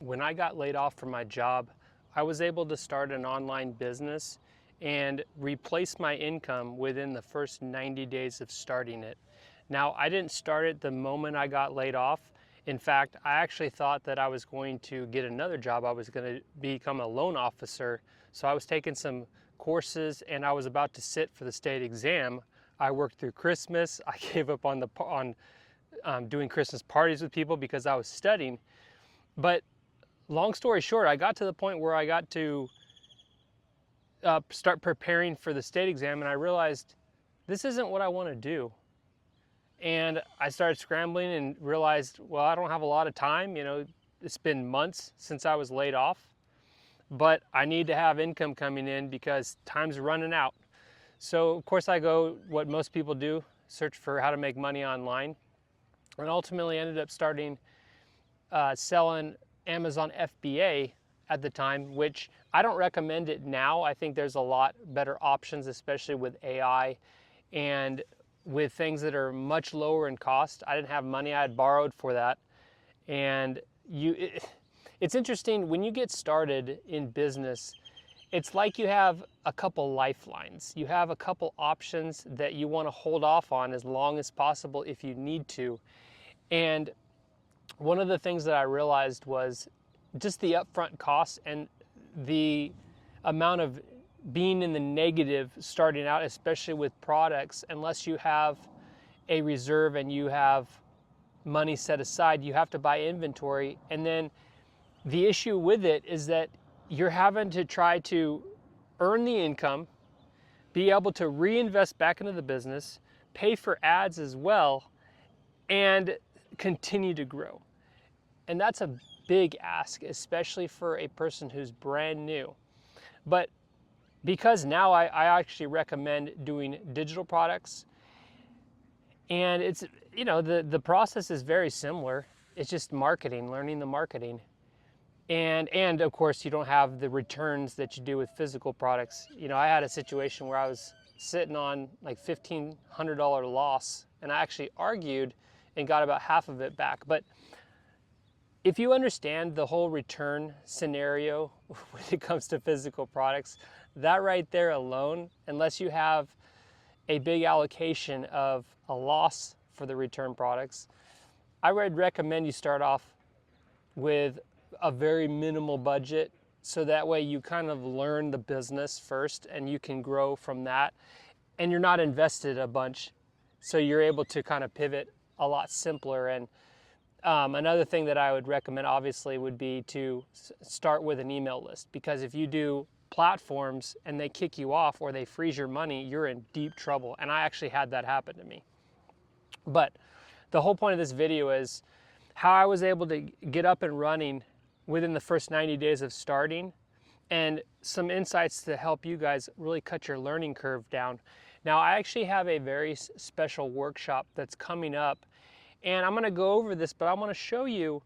When I got laid off from my job, I was able to start an online business and replace my income within the first 90 days of starting it. Now, I didn't start it the moment I got laid off. In fact, I actually thought that I was going to get another job. I was going to become a loan officer. So I was taking some courses and I was about to sit for the state exam. I worked through Christmas. I gave up on doing Christmas parties with people because I was studying. But long story short, I got to the point where I got to start preparing for the state exam, and I realized this isn't what I want to do. And I started scrambling and realized, well, I don't have a lot of time. It's been months since I was laid off, but I need to have income coming in because time's running out. So of course I go what most people do, search for how to make money online, and ultimately ended up starting selling Amazon FBA at the time, which I don't recommend it now. I think there's a lot better options, especially with AI and with things that are much lower in cost. I didn't have money, I had borrowed for that. And it's interesting, when you get started in business, it's like you have a couple lifelines. You have a couple options that you want to hold off on as long as possible if you need to. And one of the things that I realized was just the upfront costs and the amount of being in the negative starting out, especially with products. Unless you have a reserve and you have money set aside, you have to buy inventory. And then the issue with it is that you're having to try to earn the income, be able to reinvest back into the business, pay for ads as well, and continue to grow. And that's a big ask, especially for a person who's brand new. But because now I actually recommend doing digital products, and it's, the process is very similar. It's just marketing, learning the marketing. And of course, you don't have the returns that you do with physical products. I had a situation where I was sitting on like $1,500 loss, and I actually argued and got about half of it back. But if you understand the whole return scenario when it comes to physical products, that right there alone, unless you have a big allocation of a loss for the return products, I would recommend you start off with a very minimal budget, so that way you kind of learn the business first and you can grow from that, and you're not invested a bunch, so you're able to kind of pivot a lot simpler. And another thing that I would recommend obviously would be to start with an email list, because if you do platforms and they kick you off or they freeze your money, you're in deep trouble. And I actually had that happen to me. But the whole point of this video is how I was able to get up and running within the first 90 days of starting, and some insights to help you guys really cut your learning curve down. Now, I actually have a very special workshop that's coming up, and I'm going to go over this, but I want to show you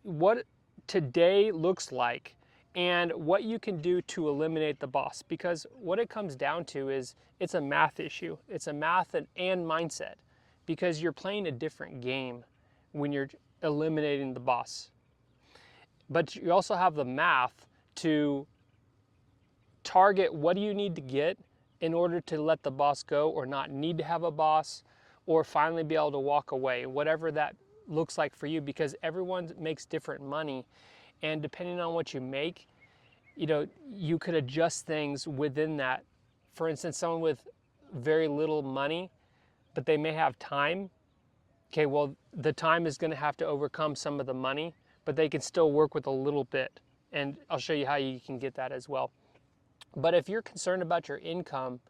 what today looks like and what you can do to eliminate the boss. Because what it comes down to is it's a math issue. It's a math and mindset, because you're playing a different game when you're eliminating the boss. But you also have the math to target what do you need to get in order to let the boss go, or not need to have a boss, or finally be able to walk away, whatever that looks like for you, because everyone makes different money. And depending on what you make, you could adjust things within that. For instance, someone with very little money, but they may have time. Okay, well, the time is going to have to overcome some of the money, but they can still work with a little bit. And I'll show you how you can get that as well. But if you're concerned about your income,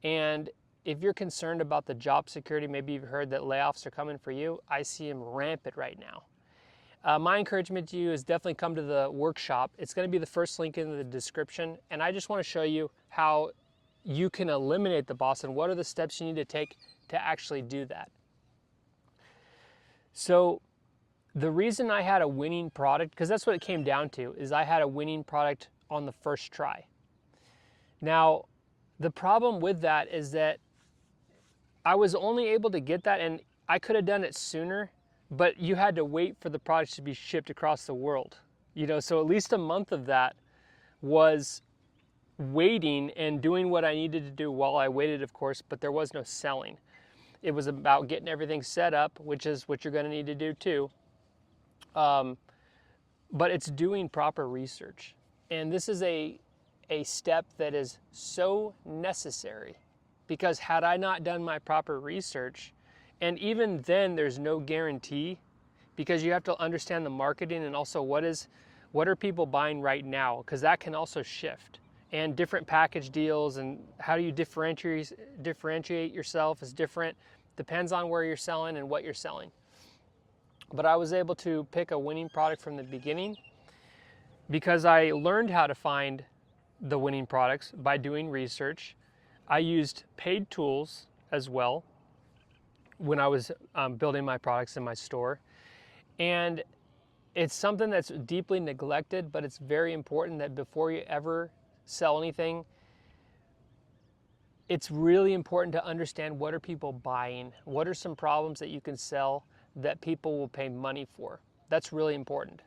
and if you're concerned about the job security, maybe you've heard that layoffs are coming for you, I see them rampant right now. My encouragement to you is definitely come to the workshop. It's going to be the first link in the description, and I just want to show you how you can eliminate the boss and what are the steps you need to take to actually do that. So the reason I had a winning product, because that's what it came down to, is I had a winning product on the first try. Now, the problem with that is that I was only able to get that, and I could have done it sooner, but you had to wait for the products to be shipped across the world. So at least a month of that was waiting and doing what I needed to do while I waited, of course, but there was no selling. It was about getting everything set up, which is what you're going to need to do too. But it's doing proper research. And this is a step that is so necessary, because had I not done my proper research, and even then there's no guarantee, because you have to understand the marketing and also what are people buying right now, because that can also shift. And different package deals and how do you differentiate yourself is different. Depends on where you're selling and what you're selling. But I was able to pick a winning product from the beginning because I learned how to find the winning products by doing research. I used paid tools as well when I was building my products in my store. And it's something that's deeply neglected, but it's very important that before you ever sell anything, it's really important to understand what are people buying, what are some problems that you can sell that people will pay money for. That's really important.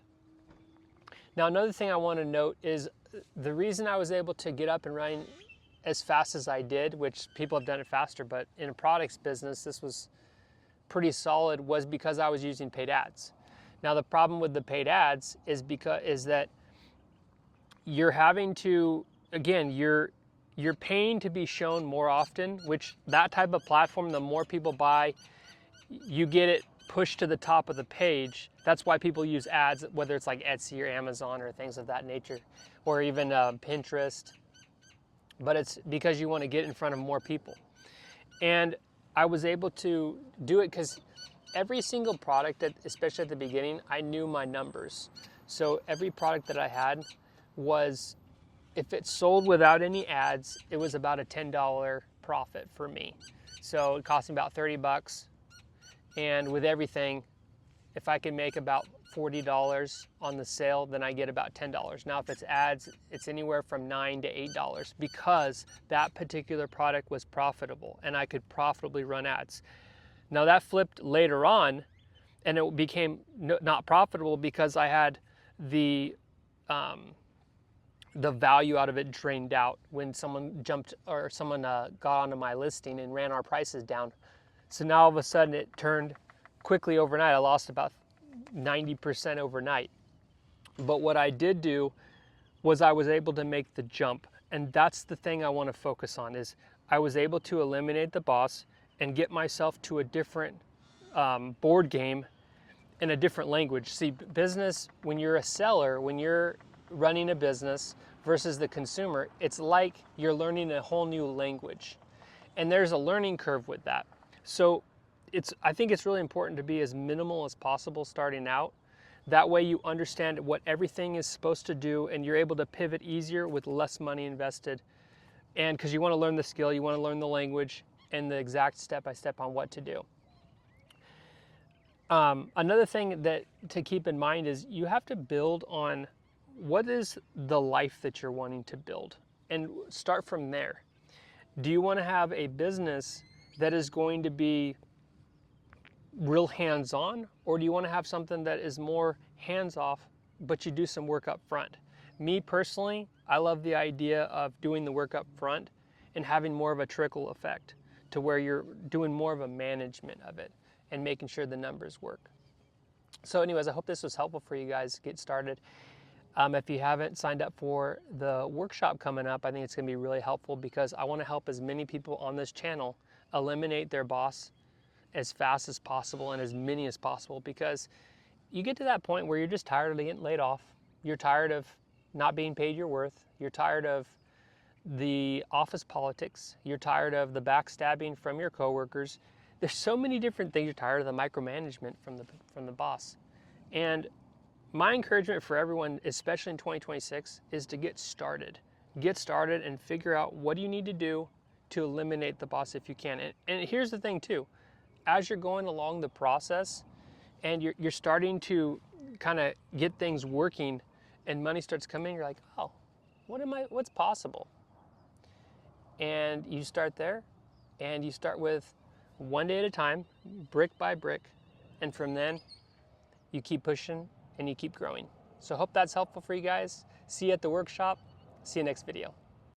Now, another thing I want to note is the reason I was able to get up and running as fast as I did, which people have done it faster, but in a products business, this was pretty solid, was because I was using paid ads. Now, the problem with the paid ads is that you're having to, again, you're paying to be shown more often, which that type of platform, the more people buy, you get it pushed to the top of the page. That's why people use ads, whether it's like Etsy or Amazon or things of that nature, or even Pinterest. But it's because you want to get in front of more people. And I was able to do it because every single product, especially at the beginning, I knew my numbers. So every product that I had was, if it sold without any ads, it was about a $10 profit for me. So it cost me about 30 bucks. And with everything, if I can make about $40 on the sale, then I get about $10. Now, if it's ads, it's anywhere from $9 to $8 because that particular product was profitable and I could profitably run ads. Now, that flipped later on and it became not profitable because I had the value out of it drained out when someone got onto my listing and ran our prices down. So now all of a sudden it turned quickly overnight. I lost about 90% overnight. But what I did do was I was able to make the jump. And that's the thing I want to focus on, is I was able to eliminate the boss and get myself to a different board game in a different language. See, business, when you're a seller, when you're running a business versus the consumer, it's like you're learning a whole new language. And there's a learning curve with that. So I think it's really important to be as minimal as possible starting out. That way you understand what everything is supposed to do and you're able to pivot easier with less money invested. And because you want to learn the skill, you want to learn the language and the exact step-by-step on what to do. Another thing that to keep in mind is you have to build on what is the life that you're wanting to build and start from there. Do you want to have a business that is going to be real hands-on, or do you want to have something that is more hands-off, but you do some work up front? Me personally, I love the idea of doing the work up front and having more of a trickle effect to where you're doing more of a management of it and making sure the numbers work. So anyways, I hope this was helpful for you guys to get started. If you haven't signed up for the workshop coming up, I think it's going to be really helpful because I want to help as many people on this channel eliminate their boss as fast as possible and as many as possible, because you get to that point where you're just tired of getting laid off. You're tired of not being paid your worth. You're tired of the office politics. You're tired of the backstabbing from your coworkers. There's so many different things. You're tired of the micromanagement from the boss. And my encouragement for everyone, especially in 2026, is to get started. Get started and figure out what do you need to do to eliminate the boss if you can. And here's the thing too, as you're going along the process and you're starting to kind of get things working and money starts coming, you're like, oh, what's possible? And you start there and you start with one day at a time, brick by brick. And from then you keep pushing and you keep growing. So hope that's helpful for you guys. See you at the workshop. See you next video.